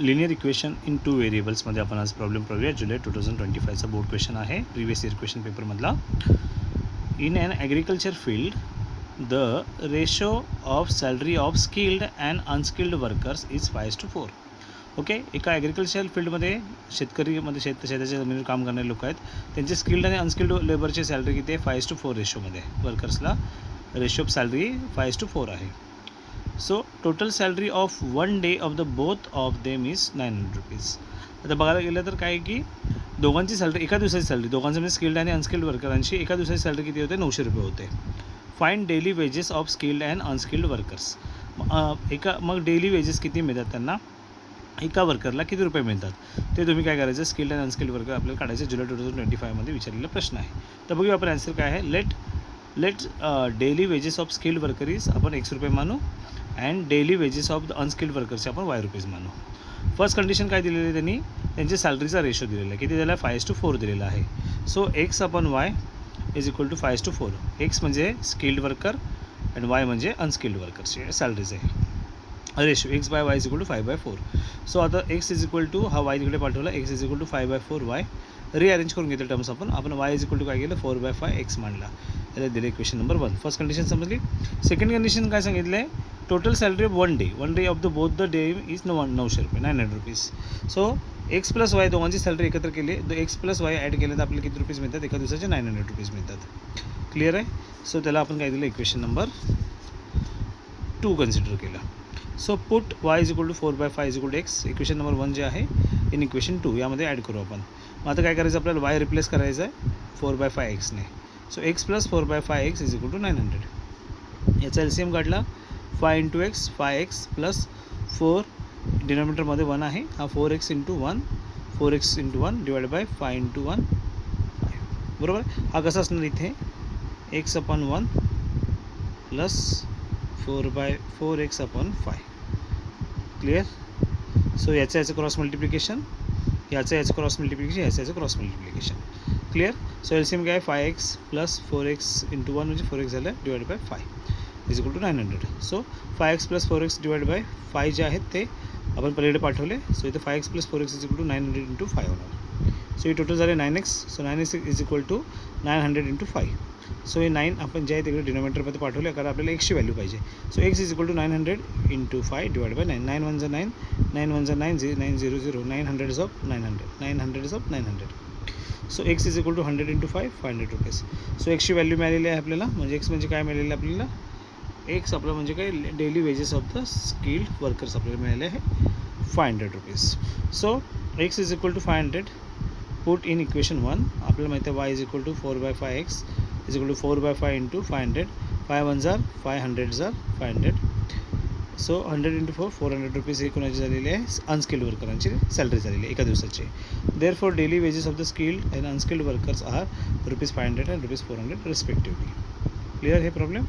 Linear equation in 2 व्हेरिएबल्समध्ये आपण आज problem पाहूया. जुलै 2025चा बोर्ड क्वेश्चन आहे, प्रिवियस इयर क्वेश्चन पेपरमधला. In an agriculture field the ratio of salary of skilled and unskilled workers is 5:4. Okay, एका ॲग्रिकल्चर फील्डमध्ये शेताच्या जमिनीवर काम करणारे लोक आहेत, त्यांचे स्किल्ड आणि अनस्किल्ड लेबरची सॅलरी किती आहे? 5:4 रेशोमध्ये. वर्कर्सला रेशो ऑफ सॅलरी 5:4 आहे. So total salary of 1 day of the both of them is 900 rupees. आता बघायला गेलं तर काय की दोघांची सॅलरी, एका दिवसाची सॅलरी, दोघांचं म्हणजे स्किल्ड आणि अनस्किल्ड वर्करांची एका दिवसाची सॅलरी किती होते? 900 रुपये होते. Find daily wages of skilled and unskilled workers. मग डेली वेजेस किती मिळतात त्यांना, एका वर्करला किती रुपये मिळतात ते तुम्ही काय करायचं? स्किल्ड अँड अनस्किल्ड वर्कर आपल्याला काढायचं. जुलै 2025मध्ये विचारलेला प्रश्न आहे. तर बघूया आपण आन्सर काय आहे. Let daily wages of skilled worker is आपण X रुपये मानू, and daily wages of the unskilled वर्करचे आपण Y रुपीज मानू. फर्स्ट कंडिशन काय दिलेली आहे त्यांनी? त्यांच्या सॅलरीचा रेशो दिलेला आहे. किती दिलेला आहे? 5:4 दिलेला आहे. So X upon Y is equal to 5:4. X म्हणजे स्किल्ड वर्कर अँड Y म्हणजे अनस्किल्ड वर्करचे सॅलरीज आहे. Ratio X by Y is equal to 5/4. So आता X इज इक्वल टू हा Y तिकडे पाठवला, X is equal to 5/4 Y. Rearrange करून घेतले टर्म्स आपण Y इज इक्वल टू काय केलं? 4/5 X मांडला. याला दिले इक्वेशन नंबर 1. फर्स्ट कंडिशन समजली. सेकंड कंडिशन काय सांगितलं आहे? Total salary of one day of the both the day is 900 रुपये, 900 rupees. So X plus Y दोघांची सॅलरी एकत्र केली, X प्लस Y ॲड केलं तर आपल्याला किती रुपीज मिळतात? एका दिवसाचे 900 रुपीज मिळतात. क्लिअर आहे. सो त्याला आपण काय दिलं? इक्वेशन नंबर 2 कन्सिडर केलं. So put Y is equal to 4/5 is equal to X. Equation number 1 जे आहे इन इक्वेशन 2 यामध्ये ॲड करू आपण. मग आता काय करायचं? आपल्याला Y रिप्लेस करायचं आहे 4/5 Xने. So X plus 4/5 X is equal to 900. याचा LCM काढला. 5 इंटू X 5X प्लस 4, डिनॉमिनेटरमध्ये 1 आहे, हा 4X into 1, 4X into 1 divide by 5 into 1 5. बरोबर. हा कसा असणार इथे? X upon 1 plus 4/4X upon 5. Clear. So याचं क्रॉस मल्टिप्लिकेशन, याचं क्रॉस मल्टिप्लिकेशन, याचं cross multiplication. Clear. So LCM काय? 5X प्लस 4X इंटू 1 म्हणजे 4X झालं divide by 5 is equal to 900. So 5X plus 4X divide by 5 जे आहेत ते आपण पलीकडे पाठवले. सो इथे 5X plus 4X is equal to 900 into 5 होणार. सो हे टोटल झाले 9X. So 9X is equal to 900 into 5. So हे 9 आपण जे आहे तिकडे डिनॉमिनेटरमध्ये पाठवले, कारण आपल्याला Xची व्हॅल्यू पाहिजे. So X is equal to 900 into 5 divide by 9. 9 1 9, 9 1 9, 9 0 0, 900 of 900, 900 of 900. So X is equal to 100 into 5, 500 rupees. सो Xची व्हॅल्यू मिळालेली आहे आपल्याला. म्हणजे X म्हणजे काय मिळालेलं आहे आपल्याला? X आपलं म्हणजे काय? Daily wages of the skilled workers आपल्याला मिळाले आहे 500 rupees. So X is equal to 500 put in equation 1. आपल्याला माहिती आहे Y is equal to 4/5 X is equal to 4/5 into 500. 5 1 जार 5, 100 जार 500. सो 100 इंटू 4, 400 रुपीज हे कोणाची झालेली आहे? अनस्किल्ड वर्करांची सॅलरी झालेली आहे एका दिवसाची. Therefore daily wages of the skilled and unskilled workers are ₹500 and ₹400 respectively. Clear हे प्रॉब्लेम.